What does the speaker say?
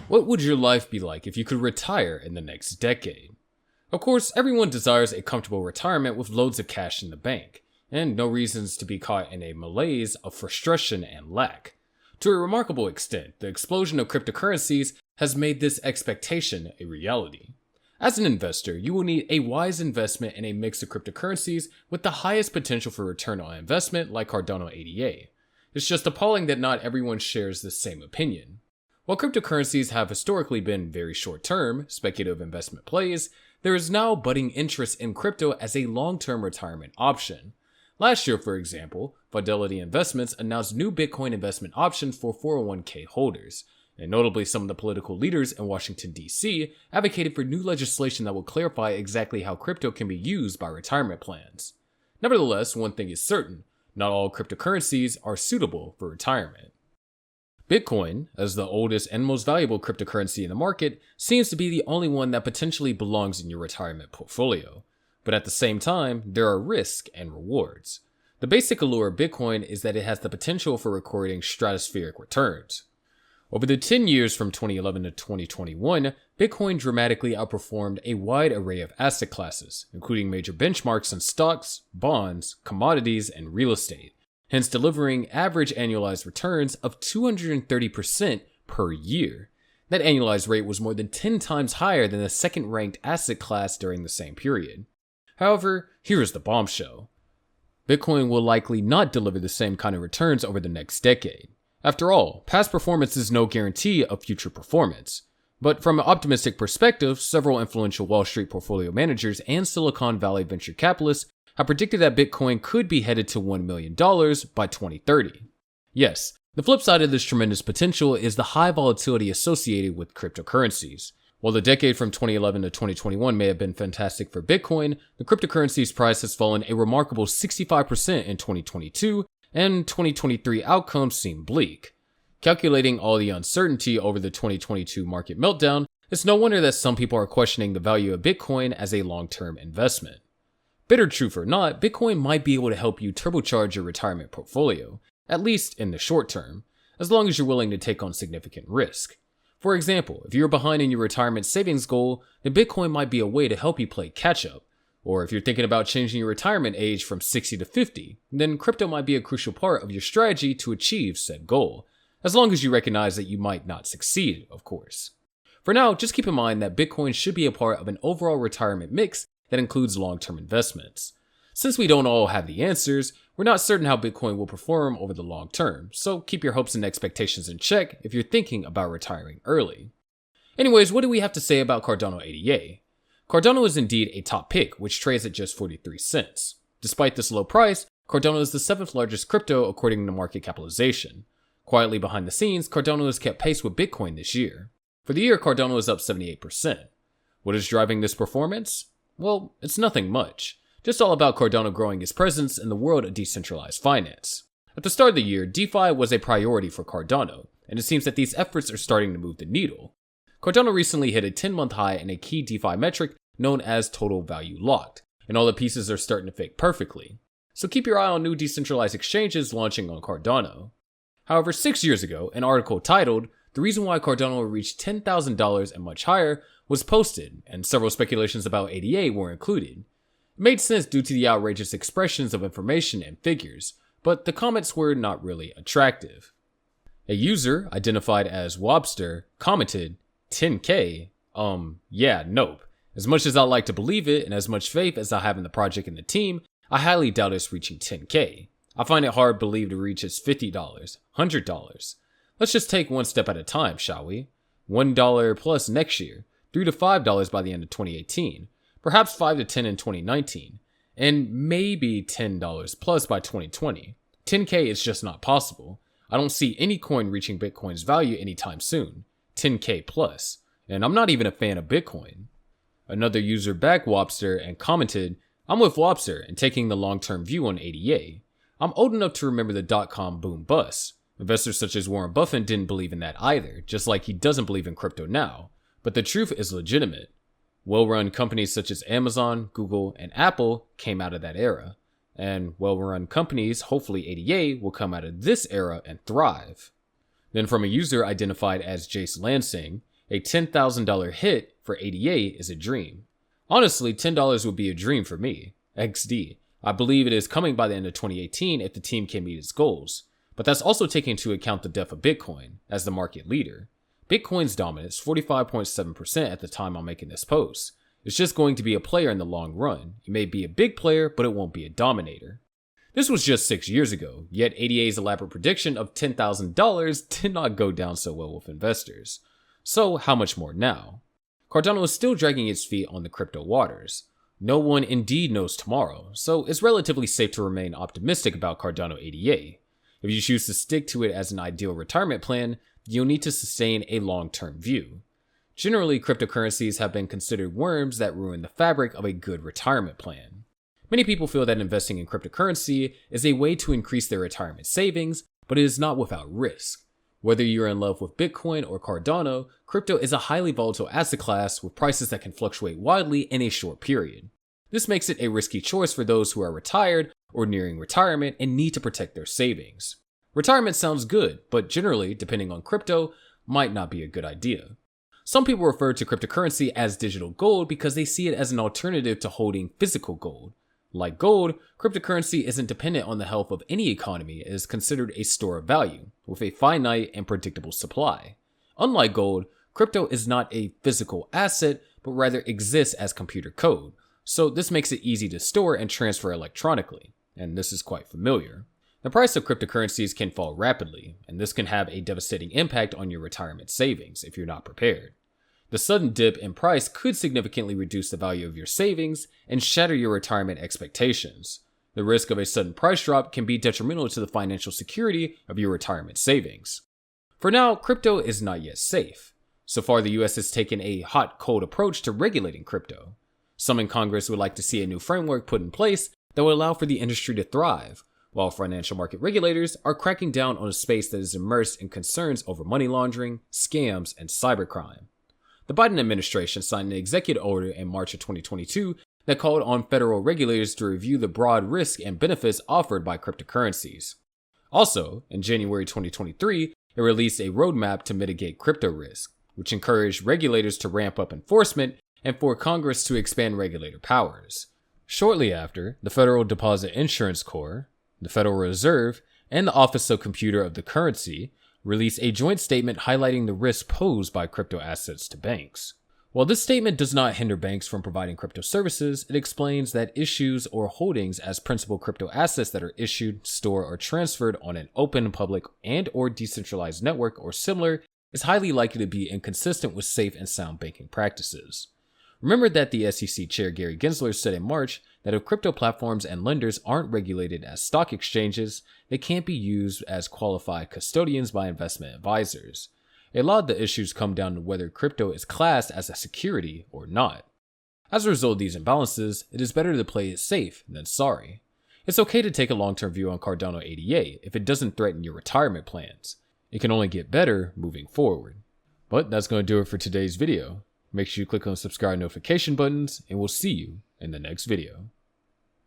What would your life be like if you could retire in the next decade? Of course, everyone desires a comfortable retirement with loads of cash in the bank, and no reasons to be caught in a malaise of frustration and lack. To a remarkable extent, the explosion of cryptocurrencies has made this expectation a reality. As an investor, you will need a wise investment in a mix of cryptocurrencies with the highest potential for return on investment like Cardano ADA. It's just appalling that not everyone shares this same opinion. While cryptocurrencies have historically been very short-term, speculative investment plays, there is now budding interest in crypto as a long-term retirement option. Last year, for example, Fidelity Investments announced new Bitcoin investment options for 401k holders, and notably some of the political leaders in Washington, D.C. advocated for new legislation that will clarify exactly how crypto can be used by retirement plans. Nevertheless, one thing is certain: not all cryptocurrencies are suitable for retirement. Bitcoin, as the oldest and most valuable cryptocurrency in the market, seems to be the only one that potentially belongs in your retirement portfolio. But at the same time, there are risks and rewards. The basic allure of Bitcoin is that it has the potential for recording stratospheric returns. Over the 10 years from 2011 to 2021, Bitcoin dramatically outperformed a wide array of asset classes, including major benchmarks in stocks, bonds, commodities, and real estate, hence delivering average annualized returns of 230% per year. That annualized rate was more than 10 times higher than the second-ranked asset class during the same period. However, here is the bombshell. Bitcoin will likely not deliver the same kind of returns over the next decade. After all, past performance is no guarantee of future performance. But from an optimistic perspective, several influential Wall Street portfolio managers and Silicon Valley venture capitalists have predicted that Bitcoin could be headed to $1 million by 2030. Yes, the flip side of this tremendous potential is the high volatility associated with cryptocurrencies. While the decade from 2011 to 2021 may have been fantastic for Bitcoin, the cryptocurrency's price has fallen a remarkable 65% in 2022, and 2023 outcomes seem bleak. Calculating all the uncertainty over the 2022 market meltdown, it's no wonder that some people are questioning the value of Bitcoin as a long-term investment. Bitter truth or not, Bitcoin might be able to help you turbocharge your retirement portfolio, at least in the short term, as long as you're willing to take on significant risk. For example, if you're behind in your retirement savings goal, then Bitcoin might be a way to help you play catch-up. Or if you're thinking about changing your retirement age from 60 to 50, then crypto might be a crucial part of your strategy to achieve said goal, as long as you recognize that you might not succeed, of course. For now, just keep in mind that Bitcoin should be a part of an overall retirement mix that includes long-term investments. Since we don't all have the answers, we're not certain how Bitcoin will perform over the long term, so keep your hopes and expectations in check if you're thinking about retiring early. Anyways, what do we have to say about Cardano ADA? Cardano is indeed a top pick, which trades at just 43 cents. Despite this low price, Cardano is the 7th largest crypto according to market capitalization. Quietly behind the scenes, Cardano has kept pace with Bitcoin this year. For the year, Cardano is up 78%. What is driving this performance? Well, it's nothing much. Just all about Cardano growing its presence in the world of decentralized finance. At the start of the year, DeFi was a priority for Cardano, and it seems that these efforts are starting to move the needle. Cardano recently hit a 10-month high in a key DeFi metric known as total value locked, and all the pieces are starting to fit perfectly. So keep your eye on new decentralized exchanges launching on Cardano. However, 6 years ago, an article titled "The Reason Why Cardano Reached $10,000 and Much Higher" was posted, and several speculations about ADA were included. It made sense due to the outrageous expressions of information and figures, but the comments were not really attractive. A user, identified as Wobster, commented, "10K? Yeah, nope. As much as I like to believe it, and as much faith as I have in the project and the team, I highly doubt it's reaching 10K. I find it hard to believe to reach its $50, $100. Let's just take one step at a time, shall we? $1 plus next year, $3 to $5 by the end of 2018, perhaps 5 to 10 in 2019, and maybe $10 plus by 2020. 10K is just not possible. I don't see any coin reaching Bitcoin's value anytime soon. 10K plus. And I'm not even a fan of Bitcoin." Another user backed Wobster and commented, "I'm with Wobster and taking the long-term view on ADA. I'm old enough to remember the dot-com boom bust. Investors such as Warren Buffett didn't believe in that either, just like he doesn't believe in crypto now. But the truth is legitimate. Well-run companies such as Amazon, Google, and Apple came out of that era. And well-run companies, hopefully ADA, will come out of this era and thrive." Then from a user identified as Jace Lansing, A $10,000 hit for ADA is a dream. Honestly, $10 would be a dream for me. XD. I believe it is coming by the end of 2018 if the team can meet its goals. But that's also taking into account the death of Bitcoin as the market leader. Bitcoin's dominance, 45.7% at the time I'm making this post. It's just going to be a player in the long run. It may be a big player, but it won't be a dominator. This was just 6 years ago, yet ADA's elaborate prediction of $10,000 did not go down so well with investors. So how much more now? Cardano is still dragging its feet on the crypto waters. No one indeed knows tomorrow, so it's relatively safe to remain optimistic about Cardano ADA. If you choose to stick to it as an ideal retirement plan, you'll need to sustain a long-term view. Generally, cryptocurrencies have been considered worms that ruin the fabric of a good retirement plan. Many people feel that investing in cryptocurrency is a way to increase their retirement savings, but it is not without risk. Whether you're in love with Bitcoin or Cardano, crypto is a highly volatile asset class with prices that can fluctuate wildly in a short period. This makes it a risky choice for those who are retired or nearing retirement and need to protect their savings. Retirement sounds good, but generally, depending on crypto, might not be a good idea. Some people refer to cryptocurrency as digital gold because they see it as an alternative to holding physical gold. Like gold, cryptocurrency isn't dependent on the health of any economy and is considered a store of value, with a finite and predictable supply. Unlike gold, crypto is not a physical asset, but rather exists as computer code, so this makes it easy to store and transfer electronically, and this is quite familiar. The price of cryptocurrencies can fall rapidly, and this can have a devastating impact on your retirement savings if you're not prepared. The sudden dip in price could significantly reduce the value of your savings and shatter your retirement expectations. The risk of a sudden price drop can be detrimental to the financial security of your retirement savings. For now, crypto is not yet safe. So far, the US has taken a hot-cold approach to regulating crypto. Some in Congress would like to see a new framework put in place that would allow for the industry to thrive, while financial market regulators are cracking down on a space that is immersed in concerns over money laundering, scams, and cybercrime. The Biden administration signed an executive order in March of 2022 that called on federal regulators to review the broad risk and benefits offered by cryptocurrencies. Also, in January 2023, it released a roadmap to mitigate crypto risk, which encouraged regulators to ramp up enforcement and for Congress to expand regulator powers. Shortly after, the Federal Deposit Insurance Corps, the Federal Reserve, and the Office of Computer of the Currency released a joint statement highlighting the risk posed by crypto assets to banks. While this statement does not hinder banks from providing crypto services, it explains that issues or holdings as principal crypto assets that are issued, stored, or transferred on an open, public, and/or decentralized network or similar is highly likely to be inconsistent with safe and sound banking practices. Remember that the SEC Chair Gary Gensler said in March that if crypto platforms and lenders aren't regulated as stock exchanges, they can't be used as qualified custodians by investment advisors. A lot of the issues come down to whether crypto is classed as a security or not. As a result of these imbalances, it is better to play it safe than sorry. It's okay to take a long-term view on Cardano ADA if it doesn't threaten your retirement plans. It can only get better moving forward. But that's going to do it for today's video. Make sure you click on the subscribe notification buttons, and we'll see you in the next video.